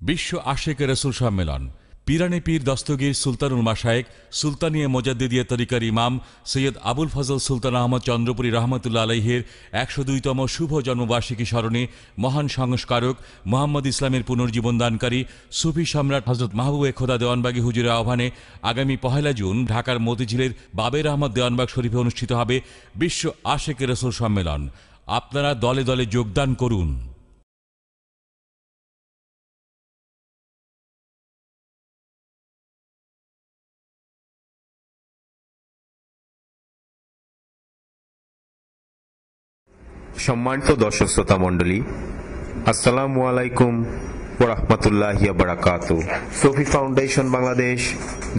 বিশ্ব আশেকে রসুল সম্মেলন পীরানে পীর দস্তগীর সুলতানুল মাশায়েখ সুলতানিয়ে মোজাদ্দেদিয়া তরিকার ইমাম সৈয়দ আবুল ফজল সুলতান আহমদ চন্দ্রপুরী রহমতুল্লাহ আলাইহির ১০২তম শুভ জন্মবার্ষিকী স্মরণে মহান সংস্কারক মোহাম্মদ ইসলামের পুনর্জীবন দানকারী সুফি সম্রাট হযরত মাহবুবে খোদা দেওয়ানবাগী হুজুরের আহ্বানে আগামী ১ জুন ঢাকার মতিঝিলের বাবের আহমদ দেওয়ানবাগ শরীফে অনুষ্ঠিত হবে বিশ্ব আশেকে রসুল সম্মেলন। আপনারা দলে দলে যোগদান করুন। সম্মানিত দর্শক শ্রোতা মণ্ডলী, আসসালামু আলাইকুম ওয়া রাহমাতুল্লাহি ওয়া বারাকাতুহু। সুফি ফাউন্ডেশন বাংলাদেশ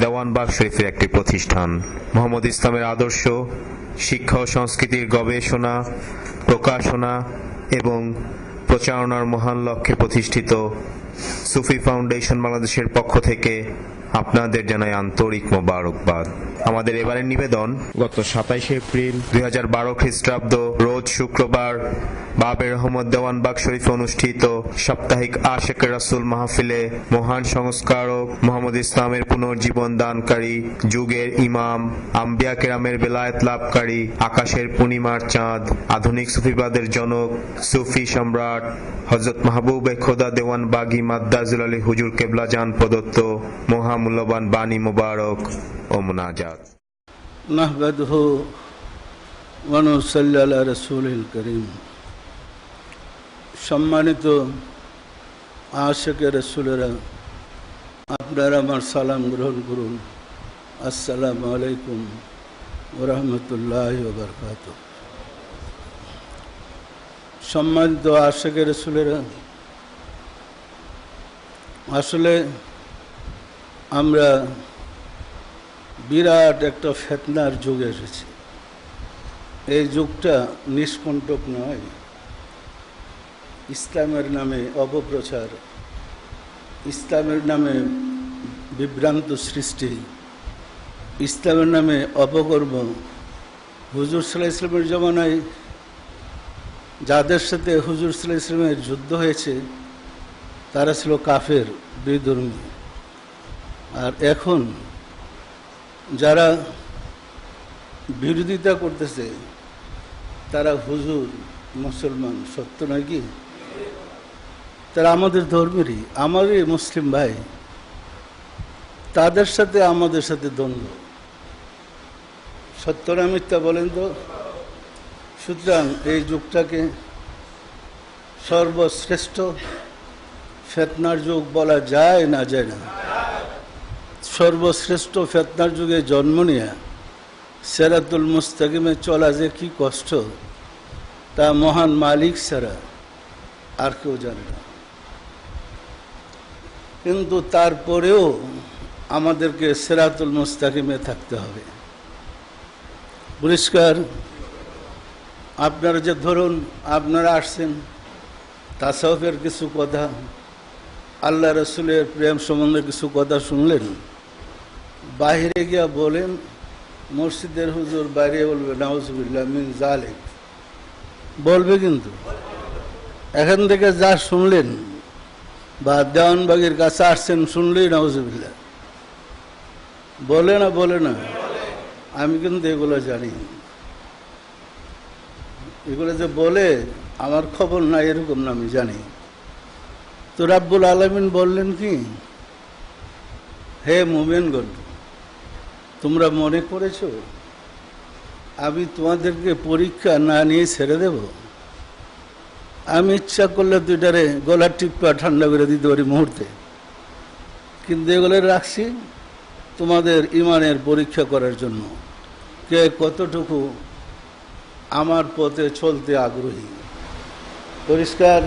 দেওয়ানবাগ শরীফের একটি প্রতিষ্ঠান। মোহাম্মদ ইসলামের আদর্শ, শিক্ষা ও সংস্কৃতির গবেষণা, প্রকাশনা এবং প্রচারণার মহান লক্ষ্যে প্রতিষ্ঠিত সুফি ফাউন্ডেশন বাংলাদেশের পক্ষ থেকে আপনাদের জানাই আন্তরিক মোবারকবাদ। আমাদের এবারের নিবেদন গত ২৭ এপ্রিল ২০১২ খ্রিস্টাব্দ রোজ শুক্রবার বাবের আহমদ দেওয়ানবাগ শরীফে অনুষ্ঠিত সাপ্তাহিক আশেকে রাসূল মাহফিলে মহান সংস্কারক মোহাম্মদ ইসলামের পুনর্জীবন দানকারী, যুগের ইমাম, আম্বিয়া কেরামের বেলায়েত লাভকারী, আকাশের পূর্ণিমার চাঁদ, আধুনিক সুফিবাদের জনক, সুফি সম্রাট হযরত মাহবুবে খোদা দেওয়ানবাগী মাদ্দাজুল আলী হুজুর কেবলা জান প্রদত্ত মহামূল্যবান বাণী মোবারক ও মুনাজাত। নাহমাদুহু ওয়া নুসাল্লি আলা রাসূলিল কারীম। সম্মানিত আশিকে রাসূলেরা, আপনারা আমার সালাম গ্রহণ করুন। আসসালামু আলাইকুম ওয়া রাহমাতুল্লাহি ওয়া বারাকাতুহু। সম্মানিত আশিকে রাসূলেরা, আসলে আমরা বিরাট একটা ফিতনার যুগে এসেছি। এই যুগটা নিষ্কণ্টক নয়। ইসলামের নামে অপপ্রচার, ইসলামের নামে বিভ্রান্ত সৃষ্টি, ইসলামের নামে অপকর্ম। হুজুর সাল্লাল্লাহু আলাইহি ওয়াসাল্লামের জমানায় যাদের সাথে হুজুর সাল্লাল্লাহু আলাইহি ওয়াসাল্লামের যুদ্ধ হয়েছে তারা ছিল কাফের, বিধর্মী। আর এখন যারা বিরোধিতা করতেছে তারা হুজুর মুসলমান, সত্য নয় কি? তারা আমাদের ধর্মেরই, আমারই মুসলিম ভাই। তাদের সাথে আমাদের সাথে দ্বন্দ্ব। সত্য না মিথ্যা বলেন তো? সুতরাং এই যুগটাকে সর্বশ্রেষ্ঠ ফিতনার যুগ বলা যায় না, যায় না। সর্বশ্রেষ্ঠ ফিতনার যুগে জন্ম নিয়ে সিরাতুল মুস্তাকিমে চলা যে কি কষ্ট, তা মহান মালিক ছাড়া আর কেউ জানে না। কিন্তু তারপরেও আমাদেরকে সিরাতুল মুস্তাকিমে থাকতে হবে। পরিষ্কার আপনারা যে ধরুন, আপনারা আসছেন, তাসাউফের কিছু কথা, আল্লাহ রসুলের প্রেম সম্বন্ধে কিছু কথা শুনলেন, বাহিরে গিয়া বলেন, মসজিদের হুজুর বাইরে বলবে নাউজুবিল্লাহ মিন জালিক বলবে। কিন্তু এখান থেকে যা শুনলেন বা দেওয়ানবাগের কাছে আসছেন, শুনলেই নাউজুবিল্লাহ বলে না, বলে না? আমি কিন্তু এগুলো জানি। এগুলো যে বলে আমার খবর নাই এরকম না, আমি জানি। তো রাব্বুল আলামিন বললেন কি, হে মুমিনগণ, তোমরা মনে করেছ আমি তোমাদেরকে পরীক্ষা না নিয়ে ছেড়ে দেব? আমি ইচ্ছা করলে দুইটারে গলার টিপ্পা ঠান্ডা করে দিতে পারি মুহূর্তে, কিন্তু এগুলো রাখছি তোমাদের ইমানের পরীক্ষা করার জন্য, কে কতটুকু আমার পথে চলতে আগ্রহী। পরিষ্কার।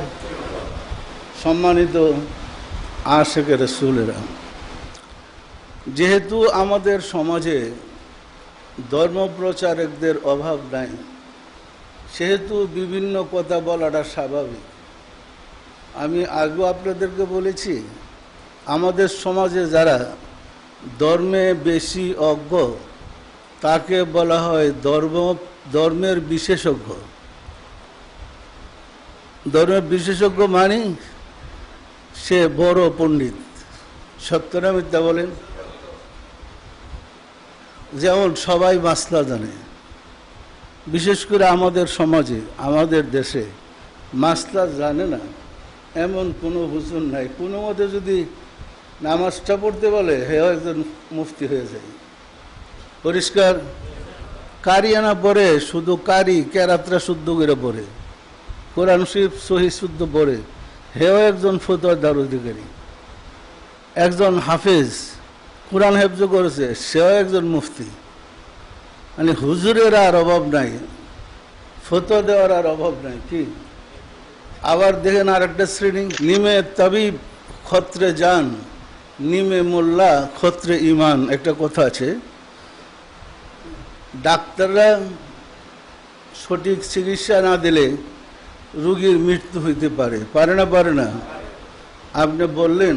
সম্মানিত আশিকে রাসূলেরা, যেহেতু আমাদের সমাজে ধর্মপ্রচারকদের অভাব নাই, সেহেতু বিভিন্ন কথা বলাটা স্বাভাবিক। আমি আগেও আপনাদেরকে বলেছি, আমাদের সমাজে যারা ধর্মে বেশি অজ্ঞ তাকে বলা হয় ধর্মের বিশেষজ্ঞ। ধর্মের বিশেষজ্ঞ মানে সে বড় পণ্ডিত। সত্য না মিথ্যা বলেন? যেমন সবাই মাসলা জানে, বিশেষ করে আমাদের সমাজে, আমাদের দেশে মাসলা জানে না এমন কোনো হুজুর নাই। কোনো মতে যদি নামাজটা পড়তে বলে হেও একজন মুফতি হয়ে যায়। পরিষ্কার? কারিয়ানা পড়ে, শুধু কারি কেরাতরা শুদ্ধ করে পড়ে, কোরআন শরীফ সহি শুদ্ধ পড়ে, হেও একজন ফতোয়াদার অধিকারী। একজন হাফেজ কোরআন হেফজ করেছে, সেও একজন মুফতি। মানে হুজুরের আর অভাব নাই, ফতোয়া দেওয়ার আর অভাব নাই। কি আবার দেখেন আর একটা শ্রেণী, নিমে তাবিব খত্রে জান, নিমে মোল্লা খত্রে ইমান। একটা কথা আছে, ডাক্তাররা সঠিক চিকিৎসা না দিলে রোগীর মৃত্যু হইতে পারে। পারে না? পারে না? আপনি বললেন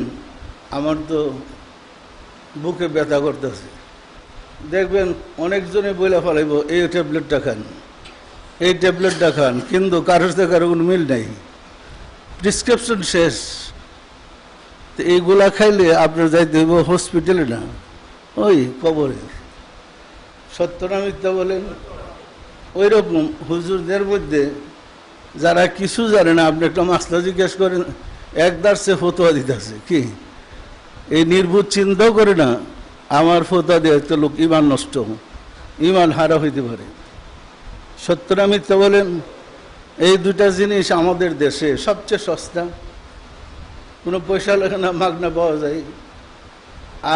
আমার তো বুকে ব্যথা করতেছে, দেখবেন অনেকজনে বলে ফেলাইব এই ট্যাবলেটটা খান, এই ট্যাবলেটটা খান, কিন্তু কারোর সাথে কারো কোনো মিল নাই, প্রেসক্রিপশন শেষ। তো এইগুলা খাইলে আপনার যাইতে হইব হসপিটালে, না ওই কবরে। সত্য না মিথ্যা বলেন? ওই রকম হুজুরদের মধ্যে যারা কিছু জানে না, আপনি একটা মাসলা জিজ্ঞেস করেন, একদার সে ফতোয়া দিতেছে। কি এই নির্ভুল চিন্তাও করে না, আমার ফতোয়া দিয়ে একটা লোক ইমান নষ্ট, ইমান হারা হইতে পারে। সত্য না মিথ্যা বলেন? এই দুটা জিনিস আমাদের দেশে সবচেয়ে সস্তা, কোনো পয়সা লাগে না, মাগনা পাওয়া যায়,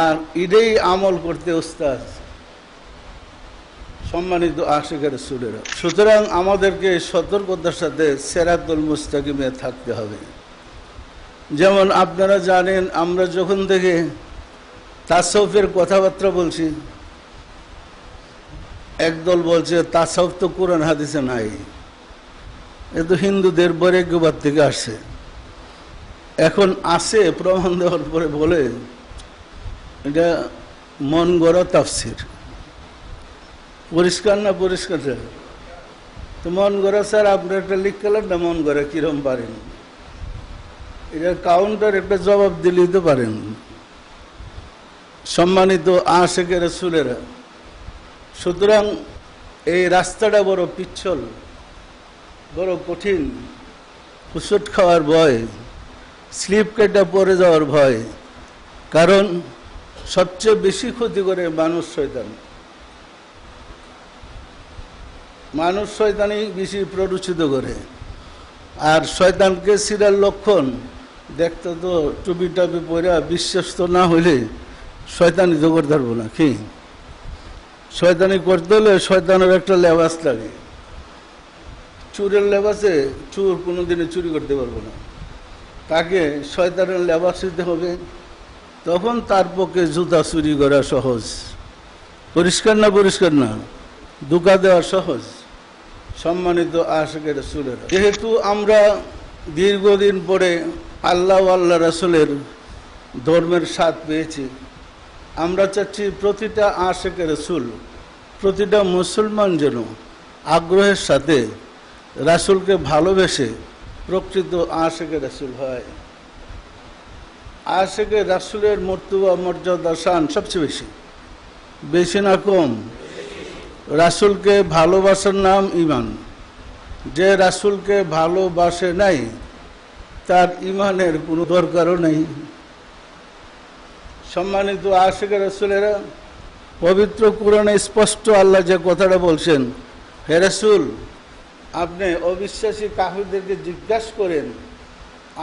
আর এটাই আমল করতে ওস্তাদ সম্মানিত আশিকের রাসূলেরা। সুতরাং আমাদেরকে সতর্কতার সাথে সিরাতুল মুস্তাকিমে থাকতে হবে। যেমন আপনারা জানেন, আমরা যখন থেকে তাসাউফের কথাবার্তা বলছি, একদল বলছে তাসাউফ তো কোরআন হাদিসে নাই, এ তো হিন্দুদের বরেগ্যবাদ থেকে আসছে। এখন আসে প্রমাণ দেওয়ার পরে বলে এটা মন গড়া তাফসির। পরিষ্কার না? পরিষ্কার। তো মন গড়া স্যার আপনি একটা লিখলেন না, মন গড়া কিরম পারেন, এটা কাউন্টার একটা জবাব দিলেই তো পারেন। সম্মানিত আশিকের রাসূলেরা, সুতরাং এই রাস্তাটা বড় পিচ্ছল, বড় কঠিন, হুঁচট খাওয়ার ভয়, স্লিপ কেটে পড়ে যাওয়ার ভয়। কারণ সবচেয়ে বেশি ক্ষতি করে মানুষ শয়তান। মানুষ শয়তানই বেশি প্ররোচিত করে। আর শয়তানকে সিরার লক্ষণ দেখতে তো টুপি টাপি পরে বিশ্বস্ত না হইলে শয়তানি তো করতে পারবো না। কি শয়তানি করতে হলে শয়তানের একটা লেবাস লাগে। চুরের লেবাসে চুর কোনোদিনে চুরি করতে পারবো না, তাকে শয়তানের লেবাস দিতে হবে, তখন তার পক্ষে জুতা চুরি করা সহজ। পরিষ্কার না? পরিষ্কার না? ধোঁকা দেওয়া সহজ। সম্মানিত আশিকের রাসূলেরা, যেহেতু আমরা দীর্ঘদিন পরে আল্লাহ আল্লাহ রাসূলের ধর্মের স্বাদ পেয়েছি, আমরা চাচ্ছি প্রতিটা আশিকের রাসূল, প্রতিটা মুসলমান যেন আগ্রহের সাথে রাসূলকে ভালোবেসে প্রকৃত আশিকের রাসূল হয়। আশিকের রাসূলের মর্তবা মর্যাদা শান সবচেয়ে বেশি, বেশি না কম? রাসূলকে ভালোবাসার নাম ঈমান। যে রাসূলকে ভালোবাসে নাই তার ঈমানের কোনো দরকারও নেই। সম্মানিত আশিকের রাসূলেরা, পবিত্র কোরআনে স্পষ্ট আল্লাহ যে কথাটা বলছেন, হে রাসূল আপনি অবিশ্বাসী কাফিরদেরকে জিজ্ঞাসা করেন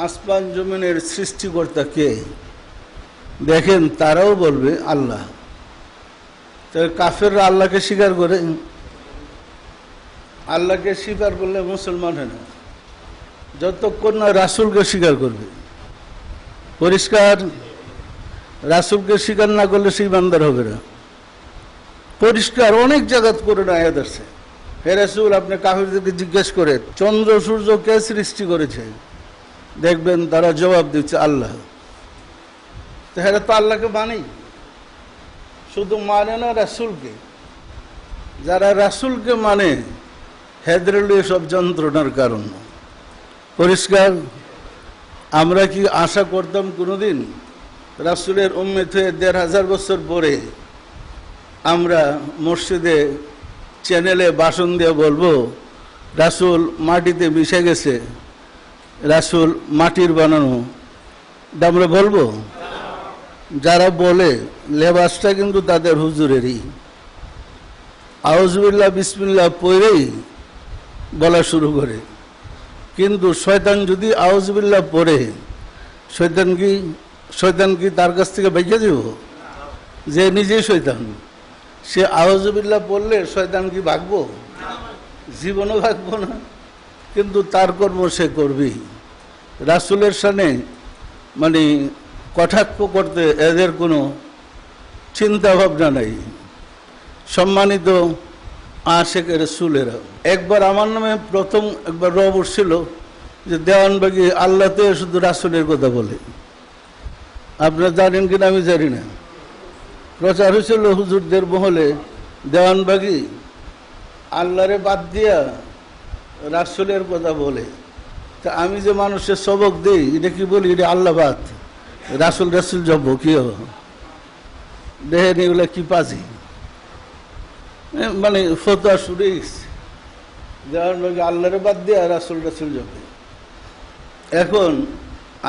আসমান জমিনের সৃষ্টিকর্তা কে, দেখেন তারাও বলবে আল্লাহ। কাফেররা আল্লাহকে স্বীকার করে, আল্লাহকে স্বীকার করলে মুসলমান হয় না, যতক্ষণ না রাসূলকে স্বীকার করবে। পরিষ্কার? রাসূলকে স্বীকার না করলে সে ইমানদার হবে না। পরিষ্কার অনেক জায়গা করে না আয়াত আছে, হে রাসূল আপনি কাফেরদেরকে জিজ্ঞেস করে চন্দ্র সূর্য কে সৃষ্টি করেছে, দেখবেন তারা জবাব দিচ্ছে আল্লাহ। তো হেরা তো আল্লাহকে মানেই, শুধু মানে না রাসূলকে। যারা রাসূলকে মানে হেদের সব যন্ত্রণার কারণ। পরিষ্কার? আমরা কি আশা করতাম কোনোদিন রাসূলের উম্মত হয়ে ১৫০০ বছর পরে আমরা মসজিদে চ্যানেলে ভাষণ দিয়ে বলবো রাসূল মাটিতে মিশে গেছে, রাসূল মাটির বানানো? এটা আমরা বলবো? যারা বলে লেবাসটা কিন্তু তাদের হুজুরেরই, আউযুবিল্লাহ বিসমিল্লাহ পড়েই বলা শুরু করে। কিন্তু শয়তান যদি আউযুবিল্লাহ পড়ে, শয়তান কি তার কাছ থেকে বেঁচে দিব? যে নিজেই শয়তান, সে আউযুবিল্লাহ পড়লে শয়তান কি ভাগবো? জীবনও ভাগবো না। কিন্তু তার কর্ম সে করবেই। রাসূলের সামনে মানে কটাক্ষ করতে এদের কোনো চিন্তা ভাবনা নাই। সম্মানিত আশিকে রাসূলেরা, একবার আমার নামে প্রথম একবার রব উঠছিল যে দেওয়ানবাগি আল্লাহতে শুধু রাসূলের কথা বলে। আপনারা জানেন কিনা আমি জানি না। প্রচার হয়েছিল হুজুরদের মহলে, দেওয়ানবাগি আল্লাহরে বাদ দিয়া রাসূলের কথা বলে। তা আমি যে মানুষের সবক দেই, এটা কি বলি? এটা আল্লাহ বাদ, রাসূল রাসূল জব কি হবে? দেখেন এগুলা কি পাজি, মানে ফতোয়া শুরু গেছে। দেওয়ানবাগি আল্লাহরে বাদ দিয়া রাসূল রাসূল জবে। এখন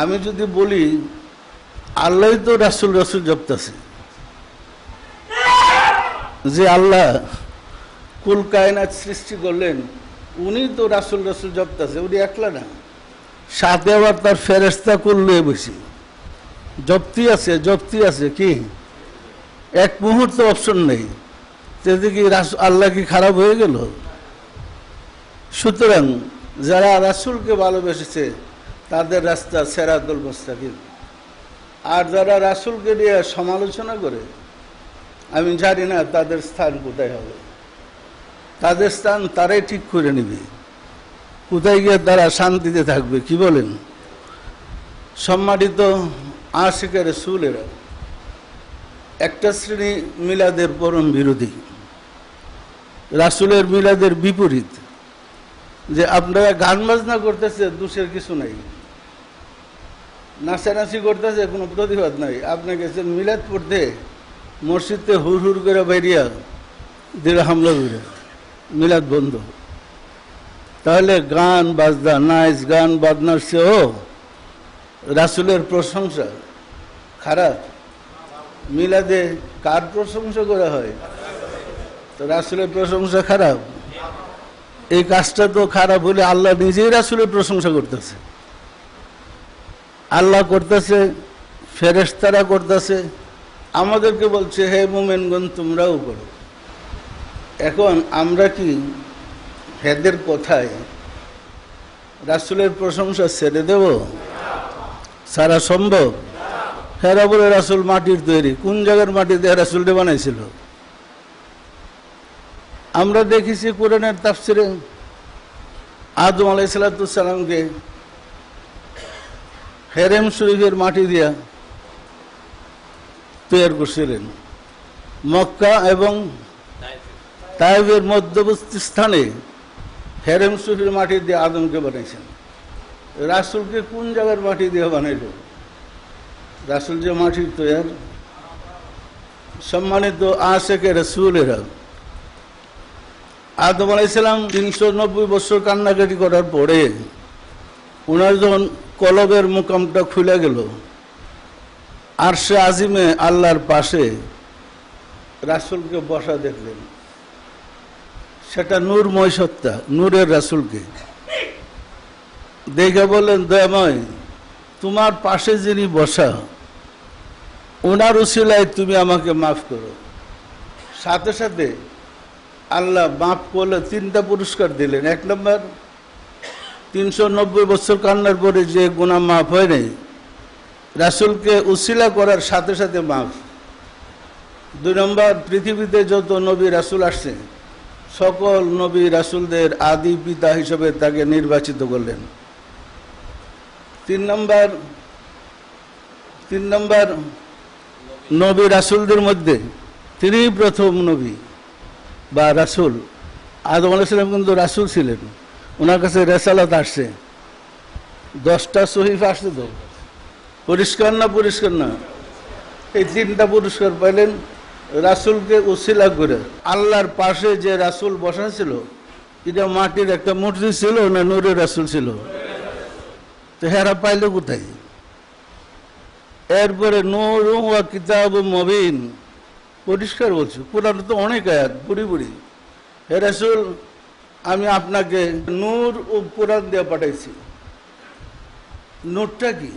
আমি যদি বলি আল্লাহই তো রাসূল রাসূল জপতেছে, যে আল্লাহ কুল কায়নাত সৃষ্টি করলেন উনি তো রাসূল রাসূল জপতেছে, উনি একলা না, সাথে আবার তার ফেরেশতা কুল লয়ে বসে জপতি আছে কি এক মুহূর্ত অপশন নেই। কি আল্লাহ কি খারাপ হয়ে গেল? সুতরাং যারা রাসূলকে ভালোবেসেছে তাদের রাস্তা সিরাতুল মুস্তাকিম, আর যারা রাসূলকে নিয়ে সমালোচনা করে আমি জানি না তাদের স্থান কোথায় হবে। তাদের স্থান তারাই ঠিক করে নেবে, কোথায় গিয়ে তারা শান্তিতে থাকবে। কি বলেন? সম্মানিত আশিকে রাসূলেরা, একটা শ্রেণী মিলাদের পরম বিরোধী, রাসূলের মিলাদের বিপরীত, যে আপনারা গান বাজনা করতেছে দোষের কিছু নাই, নাচানাচি করতেছে কোনো প্রতিবাদ নাই। আপনি গেছেন মিলাদ পড়তে, মসজিদে হুর হুর করে বেরিয়া দিলে হামলা করে মিলাদ বন্ধ। তাহলে গান বাজনা, নাচ গান বাজনার চেয়েও রাসূলের প্রশংসা খারাপ? মিলাদে কার প্রশংসা করা হয়? তো রাসূলের প্রশংসা খারাপ? এই কাজটা তো খারাপ হলে আল্লাহ নিজেই রাসূলের প্রশংসা করতেছে, আল্লাহ করতেছে, ফেরেশতারা করতেছে, আমাদেরকে বলছে হে মুমিনগণ তোমরাও করো। এখন আমরা কি হেদের কথায় রাসূলের প্রশংসা ছেড়ে দেব? সারা সম্ভব? হেরা বলে রাসূল মাটির তৈরি, কোন জায়গার মাটি দিয়ে রাসূলকে বানাইছিল? আমরা দেখেছি কোরআনের তাফসিরে আদম আলাইহিস সালামকে হেরেম শরীফের মাটি দিয়া তৈরি করছিলেন। মক্কা এবং তায়েফের মধ্যবর্তী স্থানে হেরেম শরীফের মাটি দিয়ে আদমকে বানাইছেন। রাসূলকে কোন জায়গার মাটি দিয়ে বানাইল? রাসূল যে মাটির তৈরি। সম্মানিত আশিকে রাসূলেরা, আদম আলাইহিস সালাম ৩৯০ বছর কান্নাকাটি করার পরে ওনার যখন কলবের মুকামটা খুলে গেল, আরশে আজিমে আল্লাহর পাশে রাসূলকে বসা দেখলেন। সেটা নূরময় সত্তা, নূরের রাসূলকে দেখে বললেন, দয়াময় তোমার পাশে যিনি বসা ওনার উসিলায় তুমি আমাকে মাফ করো। সাথে সাথে আল্লাহ মাফ করলে 3টা পুরস্কার দিলেন। 1 নম্বর, 390 বছর কান্নার পরে যে গুনাহ মাফ হয় নাই, রাসূলকে উসিলা করার সাথে সাথে মাফ। 2 নম্বর, পৃথিবীতে যত নবী রাসূল আসছে সকল নবী রাসূলদের আদি পিতা হিসেবে তাকে নির্বাচিত করলেন। 3 নম্বর নবী রাসূলদের মধ্যে তিনি প্রথম নবী বা রাসূল। আদম আলাইহিস সালাম কিন্তু রাসূল ছিলেন, ওনার কাছে রিসালাত আসছে, 10টা সহিফা আসছে তো, পরিষ্কার না পরিষ্কার না? এই 3টা পুরস্কার পাইলেন রাসূলকে উসিলা করে। আল্লাহর পাশে যে রাসূল বসা ছিল, এটা মাটির একটা মূর্তি ছিল না নূরের রাসূল ছিল? তো হেরা পাইল কোথায়? এরপরে নূর ওয়া কিতাবুম মুবিন, পরিষ্কার বলছে। কোরআন তো অনেক আয়াত, বুড়ি বুড়ি। হে রাসূল, আমি আপনাকে নূর ও কোরআন দিয়ে পাঠাইছি। নূরটা কি?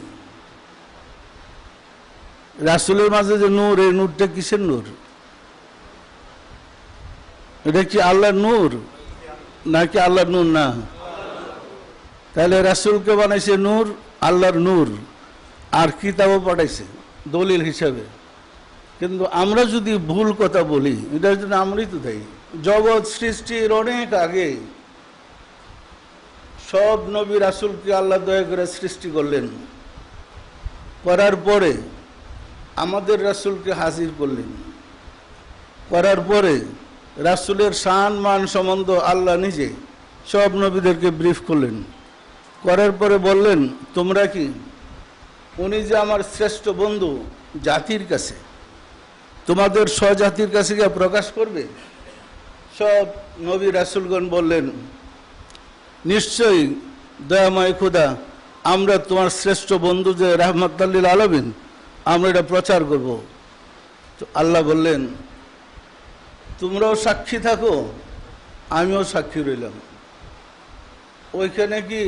রাসূলের মাঝে যে নূর, এই নূরটা কিসের নূর? এটা কি আল্লাহর নূর নাকি আল্লাহর নূর না? তাহলে রাসূলকে বানাইছে নূর, আল্লাহর নূর, আর কিতাবও পাঠাইছে দলিল হিসাবে। কিন্তু আমরা যদি ভুল কথা বলি, এটার জন্য আমরাই তো দায়ী। জগৎ সৃষ্টির অনেক আগে সব নবী রাসূলকে আল্লাহ দয়া করে সৃষ্টি করলেন, করার পরে আমাদের রাসূলকে হাজির করলেন, করার পরে রাসূলের শান মান সম্বন্ধ আল্লাহ নিজে সব নবীদেরকে ব্রিফ করলেন, করার পরে বললেন তোমরা কি উনি যে আমার শ্রেষ্ঠ বন্ধু জাতির কাছে, তোমাদের স্বজাতির কাছে গিয়ে প্রকাশ করবে? সব নবী রাসূলগণ বললেন নিশ্চয়ই দয়াময় খোদা, আমরা তোমার শ্রেষ্ঠ বন্ধু যে রাহমাতুল লিল আলামিন, আমরা এটা প্রচার করব। তো আল্লাহ বললেন তোমরাও সাক্ষী থাকো, আমিও সাক্ষী রইলাম। ওইখানে কি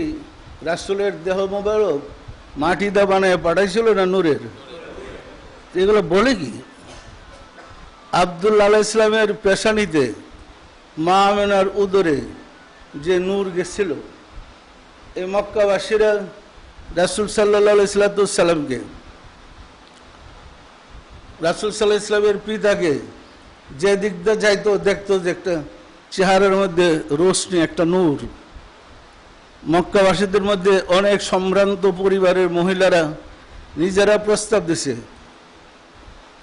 রাসূলের দেহ মোবারক মাটি দা বানায় পাঠাইছিল না নূরের? এগুলো বলে কি? আব্দুল্লাহ আলাইহিস সালামের পেশানিতে মা আমেনার উদরে যে নূর গেছিল, এই মক্কাবাসীরা রাসূল সাল্লাল্লাহু আলাইহি সাল্লামকে, রাসূল সাল্লাল্লাহু আলাইহি সাল্লামের পিতাকে যে দিক দিয়ে যাইতো দেখতো যে একটা চেহারার মধ্যে রোশনি, একটা নূর। মক্কাবাসীদের মধ্যে অনেক সম্ভ্রান্ত পরিবারের মহিলারা নিজেরা প্রস্তাব দিছে,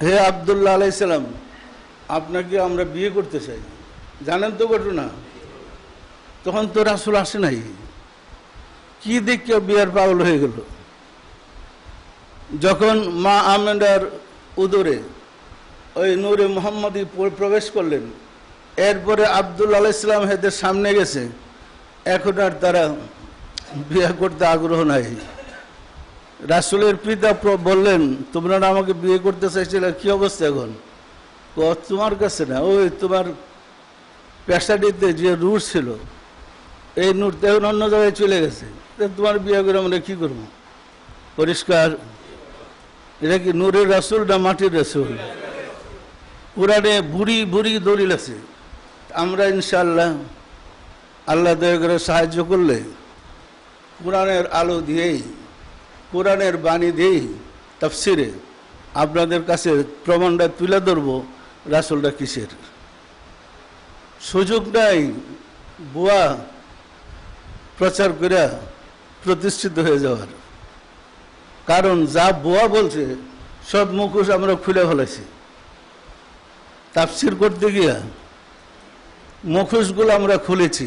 হে আব্দুল্লাহ আলাইহিস সালাম, আপনাকে আমরা বিয়ে করতে চাই। জানেন তো ঘটনা? তখন তো রাসূল আসে নাই, কি দেখে বিয়ার পাগল হয়ে গেল। যখন মা আমেনার উদরে ওই নূরে মুহাম্মদী প্রবেশ করলেন, এরপরে আব্দুল্লাহ আলাইহিস সালাম হেদের সামনে গেছে, এখন আর তারা বিয়ে করতে আগ্রহ নাই। রাসূলের পিতা বললেন তোমরা না আমাকে বিয়ে করতে চাইছিলে, কি অবস্থা এখন? তোমার কাছে না, ওই তোমার পেশাটিতে যে নূর ছিল, এই নূর তো এখন অন্য জায়গায় চলে গেছে, তোমার বিয়ে করে আমরা কি করবো? পরিষ্কার, এটা কি নূরের রাসূল না মাটির রাসূল? কোরআনে বুড়ি বুড়ি দলিল আছে। আমরা ইনশাআল্লাহ আল্লাহ দয়া করে সাহায্য করলে কোরআনের আলো দিয়েই, কোরআনের বাণী দিয়েই তাফসিরে আপনাদের কাছে প্রমাণটা তুলে ধরবো রাসূলটা কিসের। সুযোগ নাই বুয়া প্রচার করে প্রতিষ্ঠিত হয়ে যাওয়ার, কারণ যা বুয়া বলছে সব মুখোশ আমরা খুলে ফেলেছি। তাফসির করতে গিয়া মুখোশগুলো আমরা খুলেছি,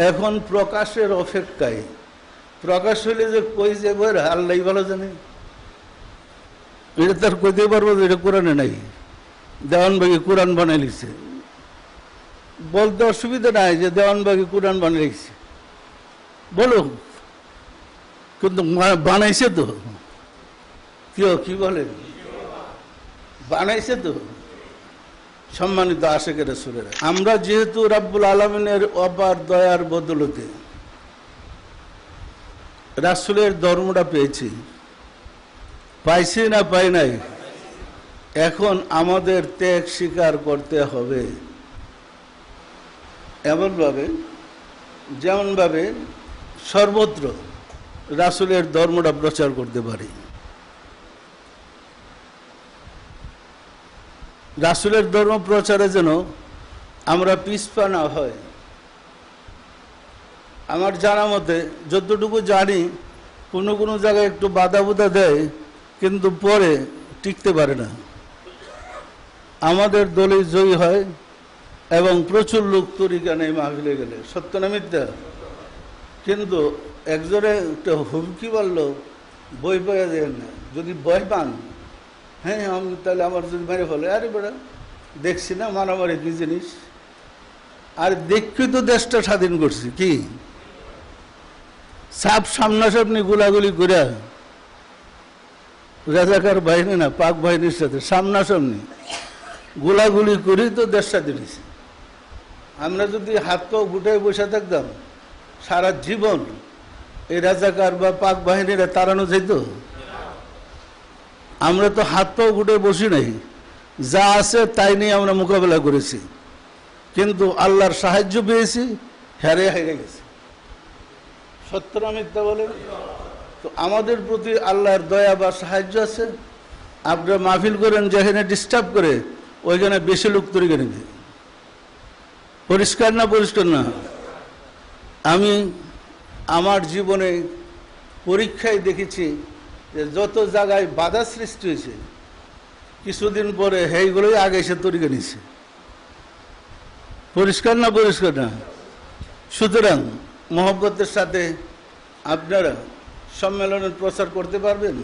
এখন প্রকাশের অপেক্ষায়। প্রকাশ হইলে যে কই যে বইরা আল্লাহ ভালো জানে, এটা তার কইতে পারবো যে এটা কোরআনে নাই, দেওয়ানবাগি কোরআন বানাই লিখছে। বলতে অসুবিধা নাই যে দেওয়ানবাগি কোরআন বানিয়ে লিখছে, বলো, কিন্তু বানাইছে তো। কি বলে? বানাইছে তো। সম্মানিত আশিক রাসূলেরা, আমরা যেহেতু রাব্বুল আলামিনের অপার দয়ার বদলতে রাসূলের ধর্মটা পেয়েছি, পাইছি না পাই নাই, এখন আমাদের ত্যাগ স্বীকার করতে হবে। এমনভাবে যেমনভাবে সর্বত্র রাসূলের ধর্মটা প্রচার করতে পারি। রাসূলের ধর্ম প্রচারে যেন আমরা পিছপা না হয়। আমার জানা মতে, যতটুকু জানি, কোনো কোনো জায়গায় একটু বাধা বুধা দেয়, কিন্তু পরে টিকতে পারে না। আমাদের দলে জয়ী হয় এবং প্রচুর লোক তরিকা নেই মাহফিলে গেলে, সত্য না মিথ্যা? কিন্তু একজনে একটা হুমকি বললো বই পেয়ে দেন না, যদি বই পান হ্যাঁ আমি তাহলে আমার যদি মেরে ফেলে, আরে বেড়া দেখছি না মারামারি কি জিনিস, আর দেখি তো দেশটা স্বাধীন করছি কি সাপ সামনাসামনি গোলাগুলি করে রাজাকার বাহিনী না পাক বাহিনীর সাথে সামনাসামনি গোলাগুলি করেই তো দেশ স্বাধীন হয়েছে। আমরা যদি হাত পাও গুটায় বসে থাকতাম সারা জীবন এই রাজাকার বা পাক বাহিনীরা তাড়ানো যেত? আমরা তো হাত পাও গুটায় বসি নাই, যা আছে তাই নিয়ে আমরা মোকাবেলা করেছি, কিন্তু আল্লাহর সাহায্য পেয়েছি, হেরে হেরে গেছি। সত্য না মিথ্যা বলেন? তো আমাদের প্রতি আল্লাহর দয়া বা সাহায্য আছে। আপনারা মাহফিল করেন, যেখানে ডিস্টার্ব করে ওইখানে বেশি লোক তৈরি করে নেবে। পরিষ্কার না পরিষ্কার না? আমি আমার জীবনে পরীক্ষায় দেখেছি যে যত জায়গায় বাধা সৃষ্টি হয়েছে কিছুদিন পরে সেইগুলোই আগে এসে তৈরি করে নিছে। পরিষ্কার না পরিষ্কার না? সুতরাং মহব্বতের সাথে আপনারা সম্মেলনের প্রচার করতে পারবেন।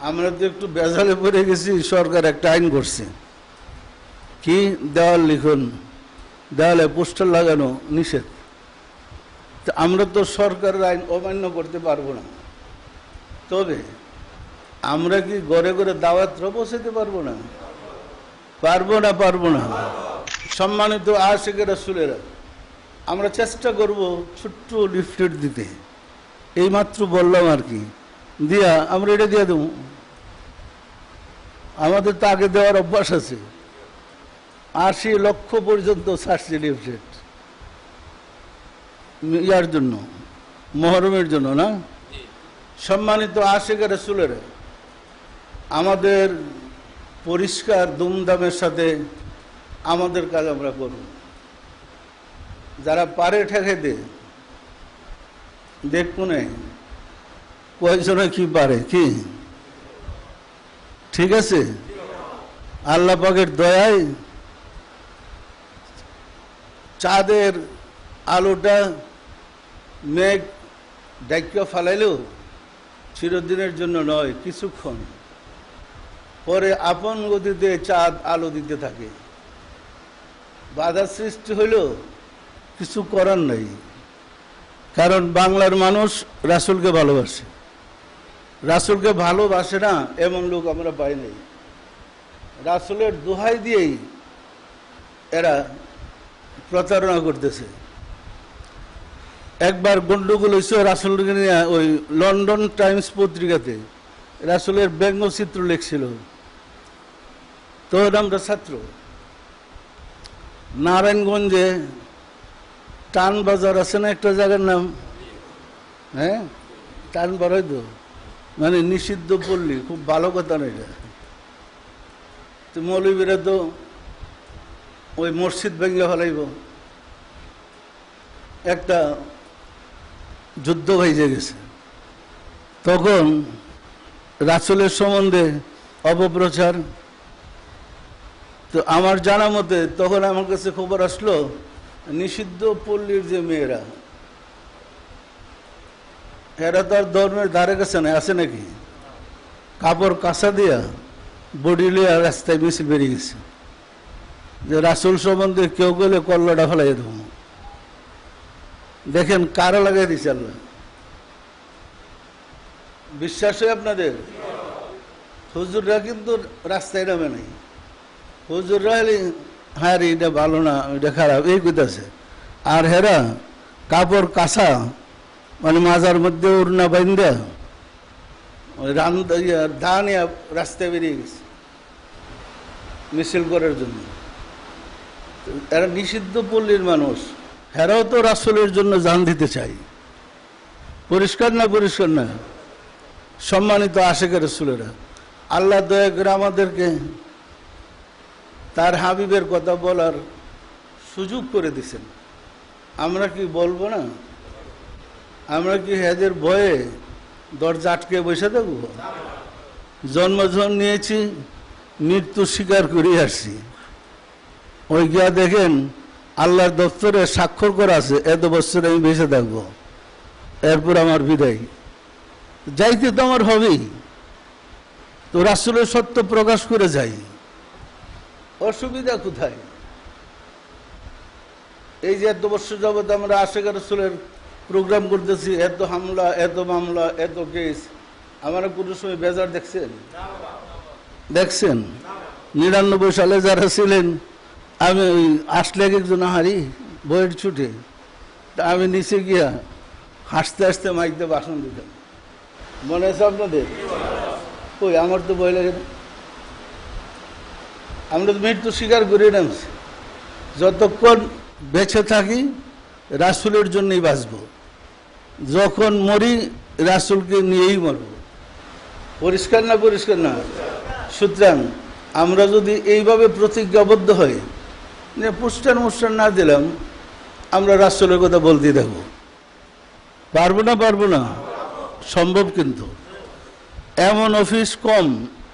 আমরা তো একটু বেজালে পড়ে গেছি, সরকার একটা আইন করছে কি দেওয়াল লিখন, দেওয়ালে পোস্টার লাগানো নিষেধ। তো আমরা তো সরকারের আইন অমান্য করতে পারবো না, তবে আমরা কি ঘরে ঘরে দাওয়াতরা পৌঁছাতে পারবো না? পারবো না? পারবো না? সম্মানিত আশিক রাসূলেরা, আমরা চেষ্টা করব ছোট্ট লিফলেট দিতে, এই মাত্র বললাম আর কি, দিয়া আমরা এটা দিয়ে দেবো। আমাদের তো আগে দেওয়ার অভ্যাস আছে, ৮০ লক্ষ পর্যন্ত ছাড়ছে লিফলেট ইয়ার জন্য, মহরমের জন্য না? সম্মানিত আশিক রাসূলেরা, আমাদের পরিষ্কার দুমদামের সাথে আমাদের কাজ আমরা করব। যারা পারে ঠেকে দে দেখুন কয়জনে কি পারে কি, ঠিক আছে? আল্লাহ পাকের দয়ায় চাঁদের আলোটা মেঘ ডাইকা ফালাইলেও চিরদিনের জন্য নয়, কিছুক্ষণ পরে আপন গতিতে চাঁদ আলো দিতে থাকে। বাধা সৃষ্টি হইলেও কিছু করার নাই, কারণ বাংলার মানুষ রাসূলকে ভালোবাসে। রাসূলকে ভালোবাসে না এমন লোক আমরা পাই নাই। রাসূলের দোহাই দিয়েই এরা প্রচারণা করতেছে। একবার গন্ডগোল হয়েছে রাসূলকে নিয়ে, ওই লন্ডন টাইমস পত্রিকাতে রাসূলের ব্যঙ্গচিত্র লিখছিল। তখন আমরা ছাত্র, নারায়ণগঞ্জে টান বাজার আছে না একটা জায়গার নাম, হ্যাঁ টান বাজার, তো মানে নিষিদ্ধ পল্লী, খুব ভালো কথা না এটা। তো মৌলবীরা তো ওই মসজিদ ভেঙে ফেলাইব, একটা যুদ্ধ হয়ে গেছে। তখন রাসূলের সম্বন্ধে অপপ্রচার। তো আমার জানা মতে তখন আমার কাছে খবর আসলো, নিষিদ্ধ পল্লীর যে মেয়েরা, এরা তো আর ধর্মের ধারে কাছে না, আছে নাকি? কাপড় কাঁচা দিয়া বডি লিয়া রাস্তায় মিছিল বেরিয়ে গেছে যে রাসূল সম্বন্ধে কেউ গেলে কল্লাটা ফেলাই দেব। দেখেন কারা লাগাই দিচ্ছে আল্লাহ। বিশ্বাস হয় আপনাদের? হুজুররা কিন্তু রাস্তায় নামে নাই। হুজুররা হ্যাঁ রে এটা ভালো না, এটা খারাপ, এই কইতাছে। আর হেরা কাপড় কাঁচা, মানে মাজার মধ্যে উড়না বাইন্দা ওই ধান রাস্তায় বেরিয়ে গেছে মিছিল করার জন্য। এরা নিষিদ্ধ পল্লীর মানুষ, হেরাও তো রাসূলের জন্য জান দিতে চাই। পরিষ্কার না পরিষ্কার না? সম্মানিত আশিক রাসূলেরা, আল্লাহ দয়া করে আমাদেরকে তার হাবিবের কথা বলার সুযোগ করে দিছেন। আমরা কি বলবো না? আমরা কি হেদের ভয়ে দরজা আটকে বসে থাকবো? জন্মজন নিয়েছি, মৃত্যু স্বীকার করে আসছি। ওই গিয়া দেখেন আল্লাহর দপ্তরে স্বাক্ষর করা আছে এত বছর আমি বেঁচে থাকবো। এরপর আমার বিদায়। যাইতে তো আমার হবেই, তো রাসূলের সত্য প্রকাশ করে যাই, অসুবিধা কোথায়? এই যে এত বছর যাবৎ আমরা আশিক রাসূলের প্রোগ্রাম করতেছি, এত হামলা, এত মামলা, এত কেস, আমরা কোনো সময় বেজার দেখছেন? দেখছেন? 99 সালে যারা ছিলেন, আমি ওই আসলে একজন হারি বইয়ের ছুটে, তা আমি নিচে গিয়া হাসতে হাসতে মাইকতে ভাষণ দিতাম। মনে আছে আপনাদের? ওই আমার তো ভয় লাগে না। আমরা তো মৃত্যু স্বীকার করি না। যতক্ষণ বেঁচে থাকি রাসূলের জন্যই বাঁচব, যখন মরি রাসূলকে নিয়েই মরব। পরিষ্কার না? পরিষ্কার না? সুতরাং আমরা যদি এইভাবে প্রতিজ্ঞাবদ্ধ হই, পুস্টার মুস্টার না দিলাম, আমরা রাসূলের কথা বলতে থাকবো, পারবো না? পারবো না? সম্ভব। কিন্তু এমন অফিস কম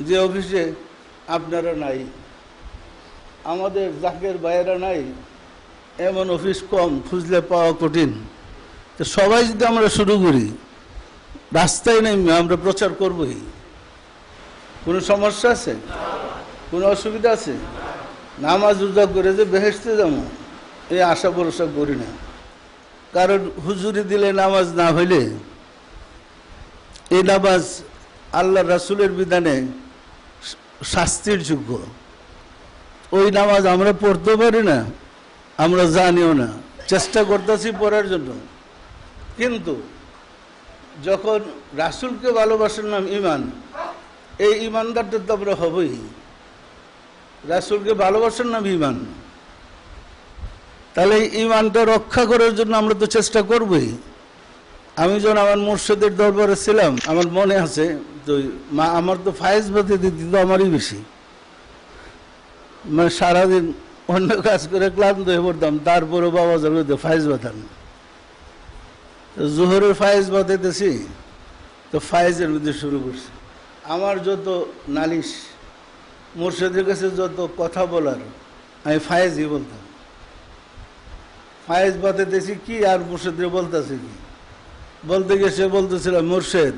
যে অফিসে আপনারা নাই, আমাদের জাকের ভাইয়েরা নাই, এমন অফিস কম, খুঁজলে পাওয়া কঠিন। তো সবাই যদি আমরা শুরু করি, রাস্তায় নেমে আমরা প্রচার করবই। কোনো সমস্যা আছে? কোনো অসুবিধা আছে? নামাজ রোজা করে যে বেহেশতে যাবো এই আশা ভরসা করি না। কারণ হুজুরি দিলে নামাজ না হইলে, এই নামাজ আল্লাহ রাসূলের বিধানে শাস্তির যোগ্য। ওই নামাজ আমরা পড়তে পারি না, আমরা জানিও না, চেষ্টা করতেছি পড়ার জন্য। কিন্তু যখন রাসূলকে ভালোবাসার নাম ঈমান, এই ঈমানদারটা তো আমরা হবই। রাসূলকে ভালোবাসার নাম ঈমান, তাহলে এই ঈমানটা রক্ষা করার জন্য আমরা তো চেষ্টা করবই। আমি যখন আমার মুর্শিদের দরবারে ছিলাম, আমার মনে আছে তো আমার তো ফায়েজ বাতি দিতে তো আমারই বেশি, মানে সারাদিন অন্য কাজ করে ক্লান্ত হয়ে পড়তাম, তারপরে বাবা যাবে ফায়েজ বাতান। জোহরের ফায়েজ বাতাইতেছি, তো ফায়েজের মধ্যে শুরু করছি। আমার যত নালিশ, মুর্শিদের কাছে যত কথা বলার, আমি ফায়েজই বলতাম। ফায়েজ বাতাইতেছি কি আর মুর্শিদের বলতেছি কি? বলতে গিয়ে সে বলতেছিল, মুর্শিদ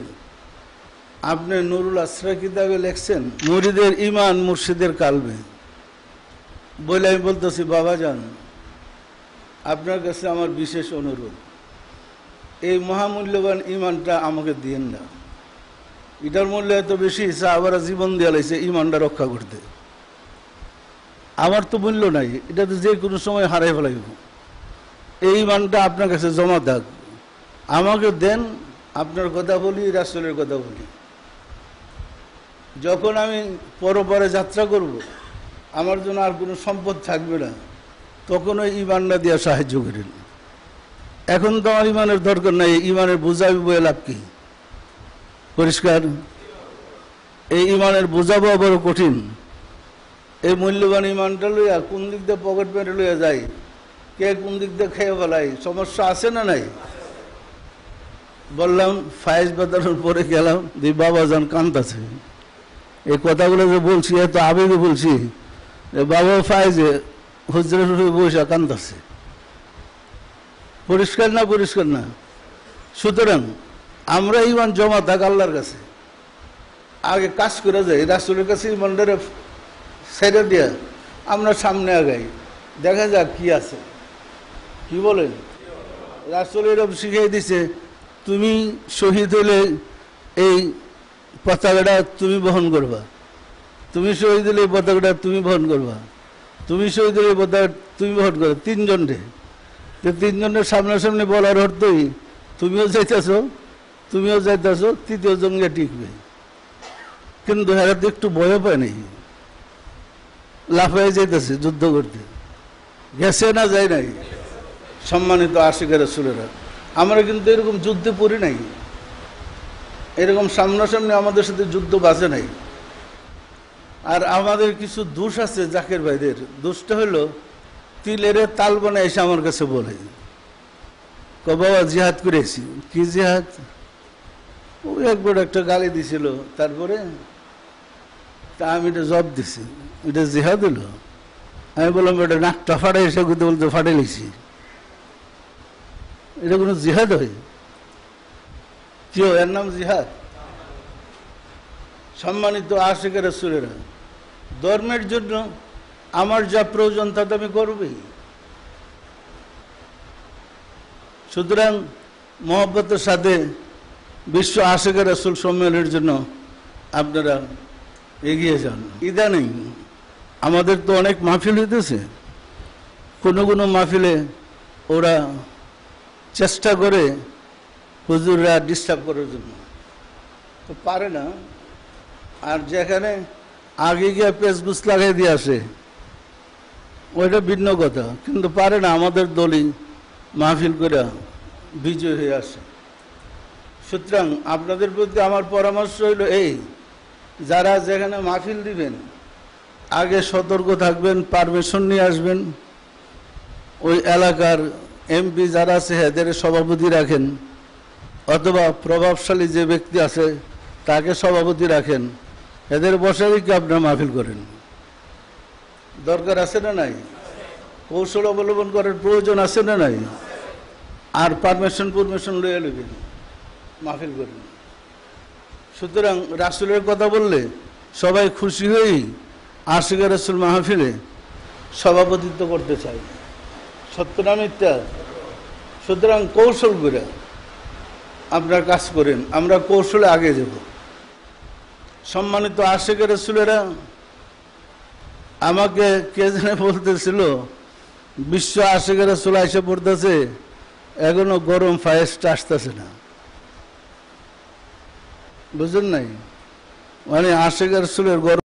আপনি নুরুল আসরা কিতাবে লেখছেন মুরিদের ঈমান মুর্শিদের কালবে। বলে আমি বলতেছি, বাবা যান, আপনার কাছে আমার বিশেষ অনুরোধ, এই মহামূল্যবান ঈমানটা আমাকে দিয়েন না। এটার মূল্য এত বেশি, সাহাবারা জীবন দিয়ে লাইছে ঈমানটা রক্ষা করতে। আমার তো মূল্য নাই, এটা তো যে কোনো সময় হারাই ফেলাইব। এই ঈমানটা আপনার কাছে জমা থাক, আমাকে দেন, আপনার কথা বলি, রাসূলের কথা বলি। যখন আমি পরপরে যাত্রা করব, আমার জন্য আর কোনো সম্পদ থাকবে না, তখন ওই ঈমানটা দিয়ে সাহায্য করেন। এখন তো আমার ঈমানের দরকার নাই, ঈমানের বোঝাবি বয়ে লাভ কি? পরিষ্কার? এই ঈমানের বোঝাবো বড় কঠিন। এই মূল্যবান ঈমানটা লইয়া কোন দিক দিয়ে পকেট পেটে লইয়া যায়, কে কোন দিক দিয়ে খেয়ে ফেলাই, সমস্যা আছে না নাই? বললাম, ফায়েজ বাতানোর পরে গেলাম, যে বাবা যান কান্দাছে। এই কথাগুলো যে বলছি, এত আবেগে বলছি, বাবা ফায়েজে হুজুরের বসে কান্দাছে। পরিষ্কার না? পরিষ্কার না? সুতরাং আমরা ঈমান জমা থাক আল্লাহর কাছে, আগে কাজ করে যাই, রাসূলের কাছে ঈমানটারে ছেড়ে দিয়ে আমরা সামনে আগাই, দেখা যাক কি আছে। কি বলেন? রাসূল এরকম শিখিয়ে দিছে, তুমি শহীদ হলে এই পতাকাটা তুমি বহন করবা, তুমি শহীদ হলে এই পতাকাটা তুমি বহন করবা, তুমি শহীদ হলে এই পতাকা তুমি বহন করবা। তিনজনরে, তো তিনজনের সামনাসামনি বলার অর্থই তুমিও যাইতেছ, তুমিও যাইতেছ, তৃতীয় জনকে টিকবে। কিন্তু এরা তো একটু ভয় পায় নাই, লাফাই যাইতেছে যুদ্ধ করতে। গেছে না যায় নাই? সম্মানিত আশিক রাসূলেরা, আমরা কিন্তু এরকম যুদ্ধে পড়ি নাই, এরকম সামনাসামনি আমাদের সাথে যুদ্ধ বাজে নাই। আর আমাদের কিছু দোষ আছে জাকের ভাইদের। দোষটা হলো তিলের তাল বানায় এসে আমার কাছে বলে, বাবা জিহাদ করেছি। কি জিহাদ? ওই একবার একটা গালি দিছিল, তারপরে তা আমি এটা জব দিছি, এটা জিহাদ হলো? আমি বললাম, এটা নাকটা ফাটাই এসে বলতে ফাটাই লিখছি, এটা কোনো জিহাদ হয়? কেউ এর নাম জিহাদ? সম্মানিত আশিকের রাসূলেরা, ধর্মের জন্য আমার যা প্রয়োজন তা তো আমি করবই। সুতরাং মহব্বতের সাথে বিশ্ব আশিকের রাসূল সম্মেলনের জন্য আপনারা এগিয়ে যান। ইদানিং আমাদের তো অনেক মাহফিল হইতেছে, কোনো কোনো মাহফিলে ওরা চেষ্টা করে হুজুররা ডিস্টার্ব করার জন্য, তো পারে না। আর যেখানে আগে গিয়ে পেসবুস লাগাই দিয়ে আসে ওইটা ভিন্ন কথা, কিন্তু পারে না আমাদের দলই মাহফিল করে বিজয় হয়ে আসে। সুতরাং আপনাদের প্রতি আমার পরামর্শ হইল এই, যারা যেখানে মাহফিল দিবেন আগে সতর্ক থাকবেন, পারমিশন নিয়ে আসবেন। ওই এলাকার এমপি যারা আছে এদের সভাপতি রাখেন, অথবা প্রভাবশালী যে ব্যক্তি আছে তাকে সভাপতি রাখেন, এদের বসাই কি আপনারা মাহফিল করেন। দরকার আছে না নাই? কৌশল অবলম্বন করার প্রয়োজন আছে না নাই? আর পারমিশন লইয়া নেবেন, মাহফিল করেন। সুতরাং রাসূলের কথা বললে সবাই খুশি হয়েই আশিকের রাসূল মাহফিলে সভাপতিত্ব করতে চায়, সত্য না মিথ্যা? সুতরাং কৌশল করে আপনার কাজ করেন, আমরা কৌশলে আগে যাব। সম্মানিত আশিকের রাসূলেরা, আমাকে কে জানে বলতেছিল বিশ্ব আশিকের রাসূল এসে পড়তেছে, এখনো গরম ফায়েসটা আসতেছে না। বুঝলেন নাই? মানে আশিকের রাসূলের গরম